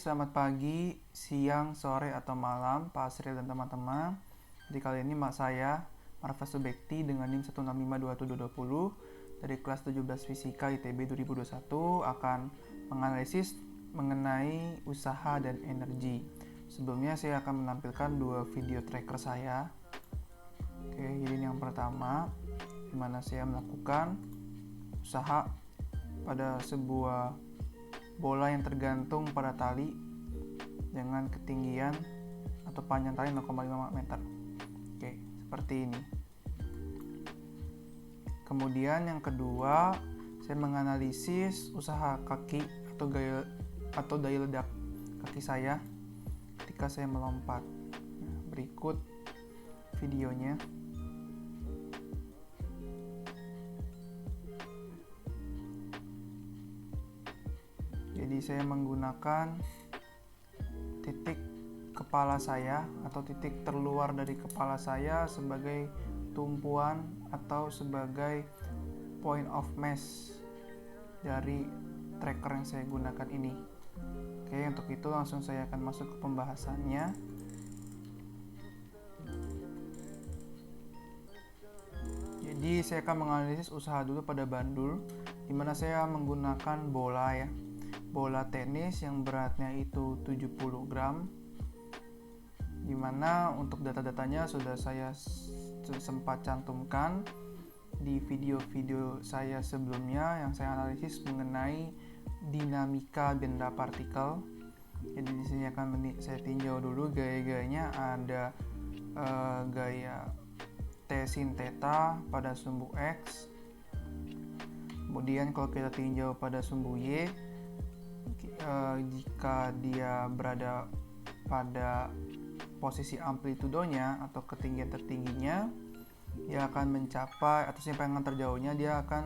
selamat pagi, siang, sore, atau malam, Pak Asril dan teman-teman. Jadi kali ini saya, Marfa Subekti dengan NIM 1652720 dari kelas 17 Fisika ITB 2021 akan menganalisis mengenai usaha dan energi. Sebelumnya saya akan menampilkan dua video tracker saya. Oke, jadi ini yang pertama, di mana saya melakukan usaha pada sebuah bola yang tergantung pada tali dengan ketinggian atau panjang tali 0,5 meter. Oke, seperti ini. Kemudian yang kedua, saya menganalisis usaha kaki atau daya ledak kaki saya ketika saya melompat. Nah, berikut videonya. Jadi saya menggunakan titik kepala saya atau titik terluar dari kepala saya sebagai tumpuan atau sebagai point of mass dari tracker yang saya gunakan ini. Oke, untuk itu langsung saya akan masuk ke pembahasannya. Jadi saya akan menganalisis usaha dulu pada bandul, dimana saya menggunakan bola tenis yang beratnya itu 70 gram, dimana untuk data-datanya sudah saya sempat cantumkan di video-video saya sebelumnya yang saya analisis mengenai dinamika benda partikel. Jadi di sini akan saya tinjau dulu gaya-gayanya. Ada gaya T sin theta pada sumbu X. Kemudian kalau kita tinjau pada sumbu Y, jika dia berada pada posisi amplitudonya atau ketinggian tertingginya, dia akan mencapai atau simpangan terjauhnya dia akan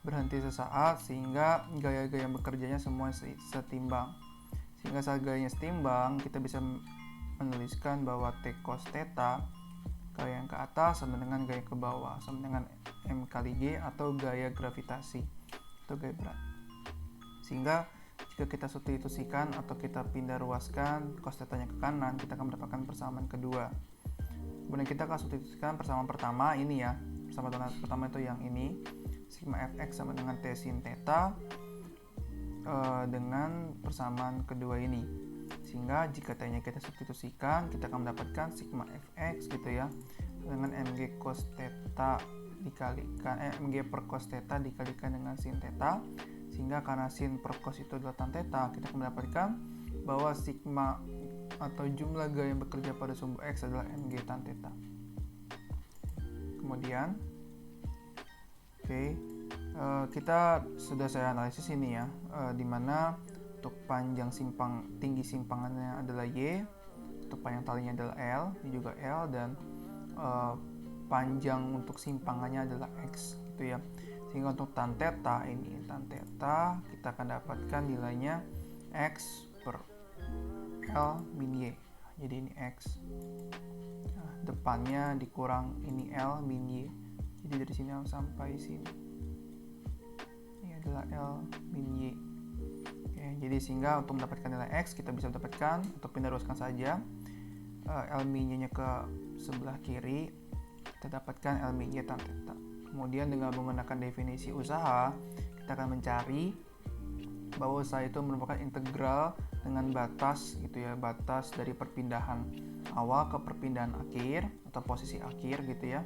berhenti sesaat, sehingga gaya-gaya bekerjanya semua setimbang. Sehingga saat gayanya setimbang, kita bisa menuliskan bahwa T cos theta, gaya yang ke atas sama dengan gaya ke bawah, sama dengan M kali G atau gaya gravitasi atau gaya berat. Sehingga jika kita substitusikan atau kita pindah ruaskan cos theta-nya ke kanan, kita akan mendapatkan persamaan kedua. Kemudian kita akan substitusikan persamaan pertama ini ya. Persamaan pertama itu yang ini, sigma fx sama dengan T sin theta dengan persamaan kedua ini. Sehingga jika T-nya kita substitusikan, kita akan mendapatkan sigma fx gitu ya, dengan mg cos theta dikalikan mg per cos theta dikalikan dengan sin theta. Sehingga karena sin per cos itu adalah tan theta, kita akan mendapatkan bahwa sigma atau jumlah gaya yang bekerja pada sumbu X adalah mg tan theta. Kemudian kita sudah saya analisis ini ya, dimana untuk panjang tinggi simpangannya adalah Y, untuk panjang talinya adalah L, ini juga L, dan panjang untuk simpangannya adalah X gitu ya. Sehingga untuk tan theta kita akan dapatkan nilainya X per L min Y. Jadi ini X, nah, depannya dikurang ini L min Y. Jadi dari sini sampai sini ini adalah L min Y. Oke, jadi sehingga untuk mendapatkan nilai X kita bisa mendapatkan atau pindah ruaskan saja L min Y nya ke sebelah kiri, kita dapatkan L min Y tan theta. Kemudian dengan menggunakan definisi usaha, kita akan mencari bahwa usaha itu merupakan integral dengan batas gitu ya, batas dari perpindahan awal ke perpindahan akhir atau posisi akhir gitu ya.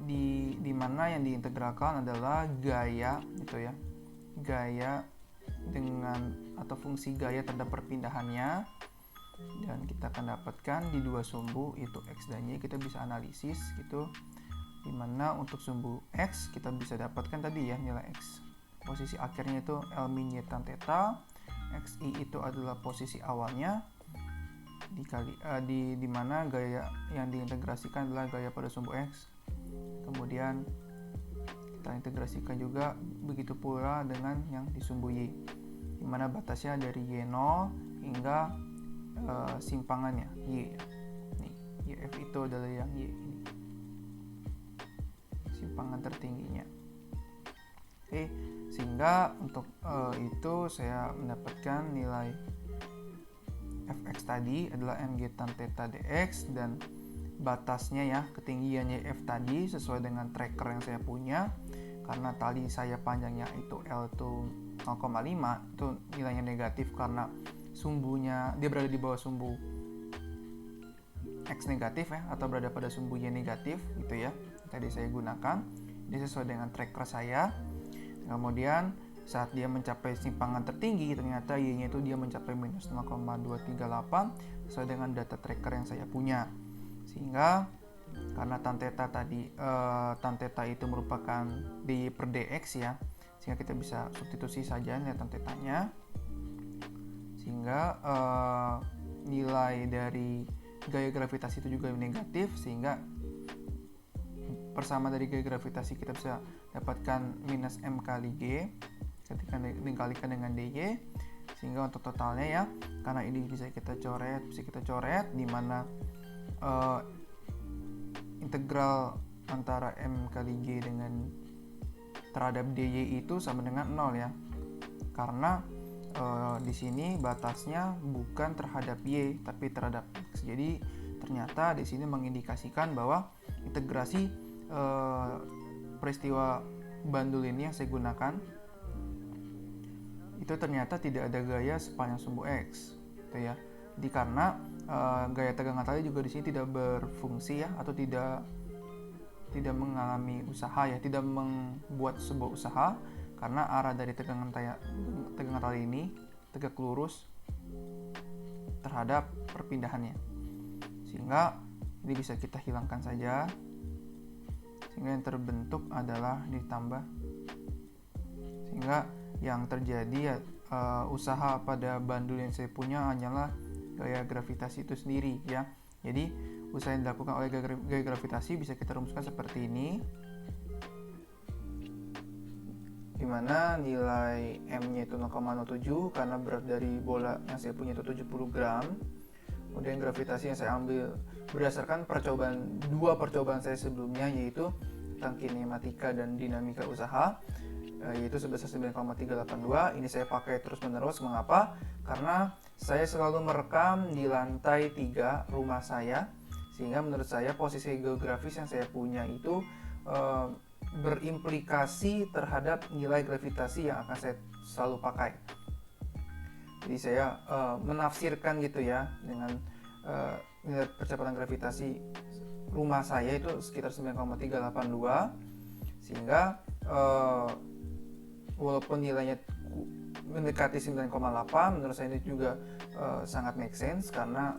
Di mana yang diintegralkan adalah gaya gitu ya. Gaya dengan atau fungsi gaya terhadap perpindahannya, dan kita akan dapatkan di dua sumbu itu X dan Y. Kita bisa analisis gitu, dimana untuk sumbu X kita bisa dapatkan tadi ya nilai X, posisi akhirnya itu L min Y tan theta, XI itu adalah posisi awalnya dikali di mana gaya yang diintegrasikan adalah gaya pada sumbu X. Kemudian kita integrasikan juga begitu pula dengan yang di sumbu Y, dimana batasnya dari Y0 hingga simpangannya Y. Nih, YF itu adalah yang Y ini, simpangan tertingginya. Oke, sehingga untuk itu saya mendapatkan nilai X tadi adalah mg tan theta dx, dan batasnya ya, ketinggiannya F tadi sesuai dengan tracker yang saya punya. Karena tali saya panjangnya itu L itu 0,5, itu nilainya negatif karena sumbunya dia berada di bawah sumbu X negatif ya, atau berada pada sumbu Y negatif gitu ya. Tadi saya gunakan, ini sesuai dengan tracker saya. Kemudian saat dia mencapai simpangan tertinggi, ternyata Y-nya itu dia mencapai minus 0,238 sesuai dengan data tracker yang saya punya. Sehingga karena tan theta tadi, tan theta itu merupakan dy per dx ya, sehingga kita bisa substitusi saja nilai tan tetanya, sehingga nilai dari gaya gravitasi itu juga negatif, sehingga persamaan dari gaya gravitasi kita bisa dapatkan minus m kali g ketika dikalikan dengan dy, sehingga untuk totalnya ya, karena ini bisa kita coret di mana integral antara m kali g dengan terhadap dy itu sama dengan 0 ya, karena di sini batasnya bukan terhadap y tapi terhadap x. Jadi ternyata di sini mengindikasikan bahwa integrasi peristiwa bandul ini yang saya gunakan itu ternyata tidak ada gaya sepanjang sumbu x gitu ya. Jadi karena gaya tegangan tali juga di sini tidak berfungsi ya, atau tidak mengalami usaha ya, tidak membuat sebuah usaha, karena arah dari tegangan tali ini tegak lurus terhadap perpindahannya, sehingga ini bisa kita hilangkan saja, sehingga yang terbentuk adalah ditambah, sehingga yang terjadi ya, usaha pada bandul yang saya punya hanyalah gaya gravitasi itu sendiri ya. Jadi usaha yang dilakukan oleh gaya gravitasi bisa kita rumuskan seperti ini, dimana nilai M-nya itu 0,07 karena berat dari bola yang saya punya itu 70 gram. Kemudian gravitasi yang saya ambil berdasarkan dua percobaan saya sebelumnya, yaitu tentang kinematika dan dinamika usaha, yaitu sebesar 9,382. Ini saya pakai terus menerus. Mengapa? Karena saya selalu merekam di lantai 3 rumah saya, sehingga menurut saya posisi geografis yang saya punya itu berimplikasi terhadap nilai gravitasi yang akan saya selalu pakai. Jadi saya menafsirkan gitu ya, dengan nilai percepatan gravitasi rumah saya itu sekitar 9,382, sehingga walaupun nilainya mendekati 9,8, menurut saya ini juga sangat make sense, karena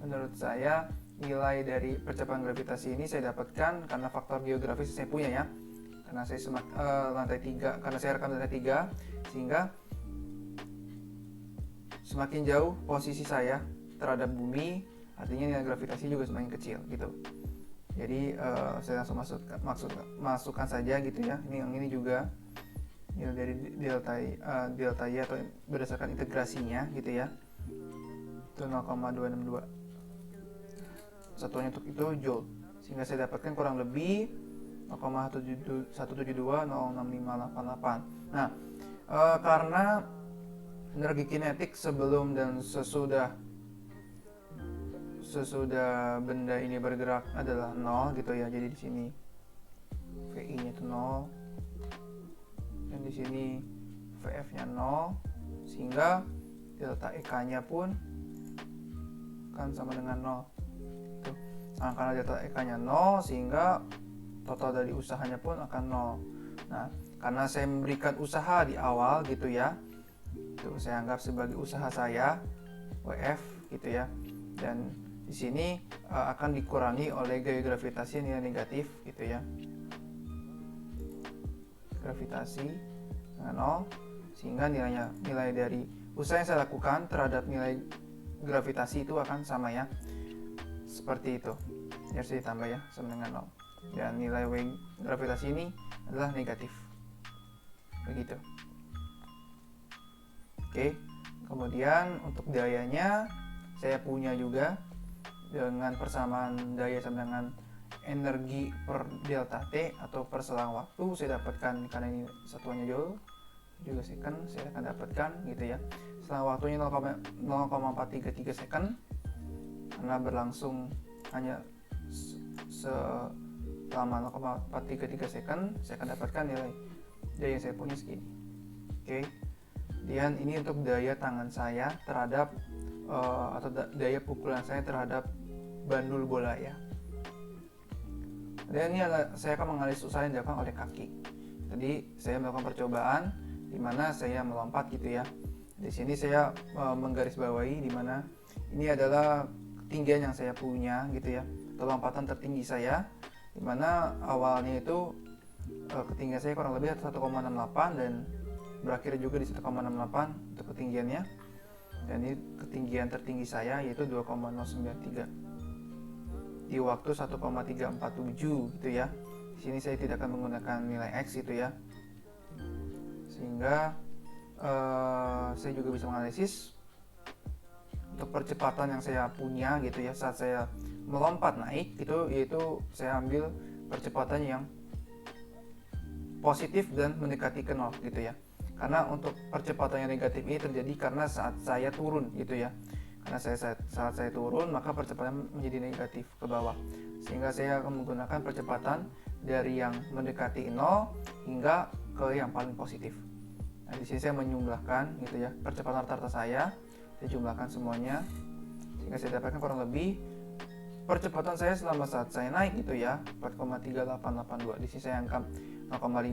menurut saya nilai dari percepatan gravitasi ini saya dapatkan karena faktor geografis yang saya punya ya, karena saya lantai 3, karena saya rekam lantai 3, sehingga semakin jauh posisi saya terhadap bumi, artinya nilai gravitasi juga semakin kecil gitu. Jadi saya langsung masukkan saja gitu ya. Ini juga nilai dari delta Y atau berdasarkan integrasinya gitu ya, itu 0,262. Satuannya untuk itu joule, sehingga saya dapatkan kurang lebih 0,1720658. Nah, karena energi kinetik sebelum dan sesudah benda ini bergerak adalah 0 gitu ya. Jadi di sini VI-nya itu 0 dan di sini VF-nya 0, sehingga delta EK-nya pun kan sama dengan 0. Tuh. Nah, karena delta EK-nya 0, sehingga total dari usahanya pun akan 0. Nah, karena saya memberikan usaha di awal gitu ya, itu saya anggap sebagai usaha saya WF gitu ya, dan di sini akan dikurangi oleh gaya gravitasi nilai negatif gitu ya, gravitasi dengan 0, sehingga nilai dari usaha yang saya lakukan terhadap nilai gravitasi itu akan sama ya, seperti itu. Harus ditambah ya, sama dengan 0, dan nilai gravitasi ini adalah negatif, begitu. Oke, kemudian untuk dayanya saya punya juga dengan persamaan daya sama dengan energi per delta T atau per selang waktu. Saya dapatkan, karena ini satuannya joule, second saya akan dapatkan gitu ya. Setelah waktunya 0,433 second, karena berlangsung hanya selama 0,433 second, saya akan dapatkan nilai daya yang saya punya segini. Oke. Kemudian ini untuk daya tangan saya terhadap atau daya pukulan saya terhadap bandul bola ya. Dan ini saya akan menganalisis usaha yang dilakukan oleh kaki. Jadi saya melakukan percobaan di mana saya melompat gitu ya. Di sini saya menggarisbawahi di mana ini adalah ketinggian yang saya punya gitu ya, atau lompatan tertinggi saya, di mana awalnya itu ketinggian saya kurang lebih 1,68 dan berakhir juga di 1,68 untuk ketinggiannya. Dan ini ketinggian tertinggi saya yaitu 2,093 di waktu 1,347 gitu ya. Di sini saya tidak akan menggunakan nilai X gitu ya, sehingga saya juga bisa menganalisis untuk percepatan yang saya punya gitu ya saat saya melompat naik gitu, yaitu saya ambil percepatan yang positif dan mendekati ke 0 gitu ya. Karena untuk percepatan yang negatif ini terjadi karena saat saya turun gitu ya. Karena saat saya turun maka percepatan menjadi negatif ke bawah, sehingga saya akan menggunakan percepatan dari yang mendekati 0 hingga ke yang paling positif. Nah, di sini saya menyumlahkan gitu ya percepatan rata-rata saya jumlahkan semuanya, sehingga saya dapatkan kurang lebih percepatan saya selama saat saya naik gitu ya 4,3882. Di sini saya angka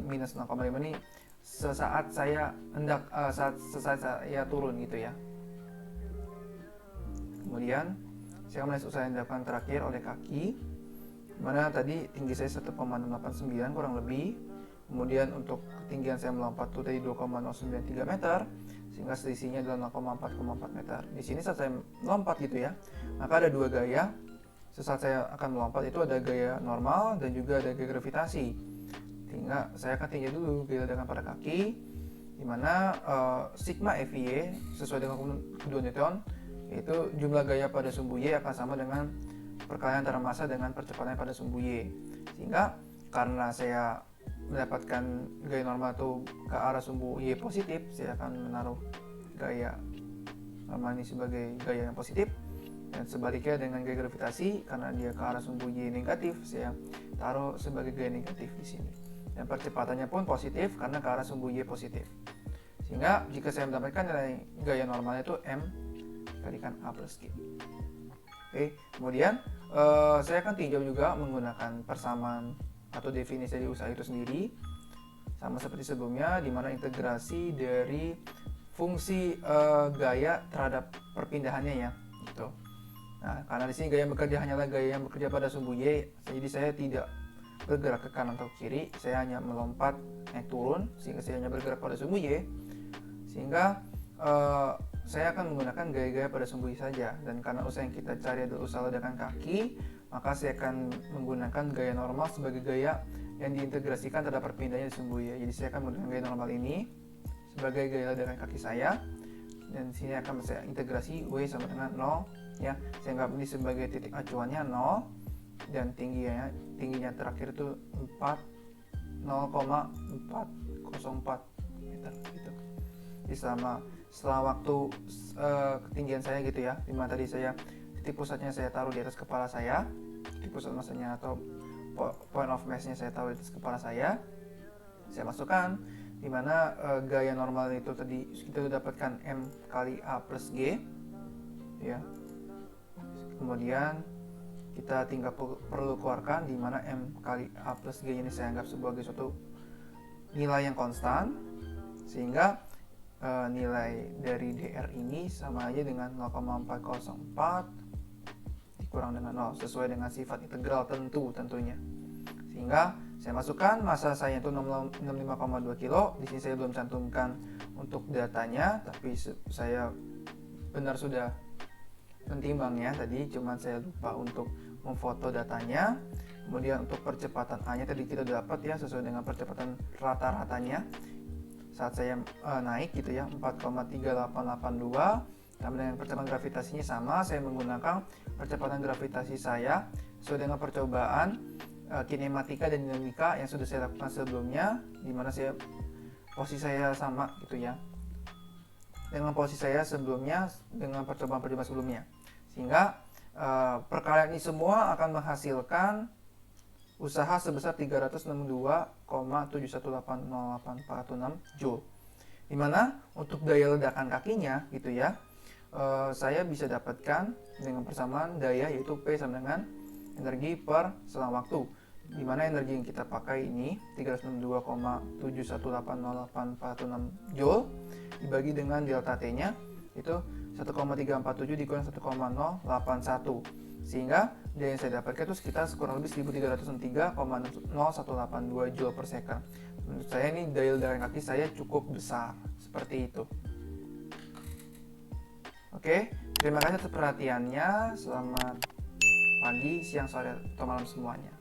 minus 0,5 ini sesaat saya sesaat saya turun gitu ya. Kemudian saya mulai usaha yang dilakukan terakhir oleh kaki, mana tadi tinggi saya 1,689 kurang lebih. Kemudian untuk ketinggian saya melompat itu tadi 2,093 meter, sehingga selisihnya adalah 0,4,4 meter. Di sini saat saya melompat gitu ya, maka ada dua gaya. Sesaat saya akan melompat itu ada gaya normal dan juga ada gaya gravitasi. Sehingga saya akan tinjau dulu gaya ledakan pada kaki, di mana sigma FIY sesuai dengan kedua Newton, yaitu jumlah gaya pada sumbu Y akan sama dengan perkalian antara massa dengan percepatan pada sumbu Y. Sehingga karena saya mendapatkan gaya normal itu ke arah sumbu Y positif, saya akan menaruh gaya normal ini sebagai gaya yang positif, dan sebaliknya dengan gaya gravitasi karena dia ke arah sumbu Y negatif, saya taruh sebagai gaya negatif di sini. Dan percepatannya pun positif karena ke arah sumbu Y positif. Sehingga jika saya mendapatkan nilai gaya normalnya itu M kalikan A plus G. Oke, kemudian saya akan tinjau juga menggunakan persamaan atau definisi dari usaha itu sendiri, sama seperti sebelumnya, di mana integrasi dari fungsi gaya terhadap perpindahannya ya, gitu. Nah, karena di sini gaya yang bekerja hanyalah gaya yang bekerja pada sumbu Y, jadi saya tidak bergerak ke kanan atau kiri, saya hanya melompat naik turun, sehingga saya hanya bergerak pada sumbu Y, sehingga saya akan menggunakan gaya-gaya pada sumbu Y saja. Dan karena usaha yang kita cari adalah usaha ledakan kaki, maka saya akan menggunakan gaya normal sebagai gaya yang diintegrasikan terhadap perpindahannya di sumbu Y. Jadi saya akan menggunakan gaya normal ini sebagai gaya ledakan kaki saya, dan sini akan saya integrasi W sama dengan 0 ya. Saya anggap ini sebagai titik acuannya 0, dan tingginya terakhir itu 0,404 meter gitu. Jadi setelah waktu ketinggian saya gitu ya, dimana tadi saya titik pusatnya saya taruh di atas kepala saya, titik pusat massanya atau point of mass-nya saya taruh di atas kepala saya masukkan, dimana gaya normal itu tadi kita dapatkan M kali A plus G ya. Kemudian kita tinggal perlu keluarkan, dimana M kali A plus G ini saya anggap sebagai suatu nilai yang konstan, sehingga nilai dari DR ini sama aja dengan 0,404 dikurang dengan 0 sesuai dengan sifat integral tentunya. Sehingga saya masukkan massa saya itu 65,2 kilo. Di sini saya belum cantumkan untuk datanya, tapi saya benar sudah mentimbangnya tadi, cuman saya lupa untuk memfoto datanya. Kemudian untuk percepatan A nya tadi kita dapat ya sesuai dengan percepatan rata-ratanya saat saya naik gitu ya 4,3882, sama dengan percepatan gravitasinya sama, saya menggunakan percepatan gravitasi saya sesuai dengan percobaan kinematika dan dinamika yang sudah saya lakukan sebelumnya, di mana saya posisi saya sama gitu ya, dengan posisi saya sebelumnya, dengan percobaan sebelumnya, sehingga perkalian ini semua akan menghasilkan usaha sebesar 362,7180846 Joule. Dimana untuk daya ledakan kakinya gitu ya, saya bisa dapatkan dengan persamaan daya, yaitu P sama dengan energi per selang waktu, dimana energi yang kita pakai ini 362,7180846 Joule dibagi dengan delta T nya itu 1,347 dikurang 1,081, sehingga daya yang saya dapatkan itu sekitar kurang lebih 1303,0182 Joule per second. Menurut saya ini daya ledakan kaki saya cukup besar, seperti itu. Oke, terima kasih atas perhatiannya. Selamat pagi, siang, sore, atau malam semuanya.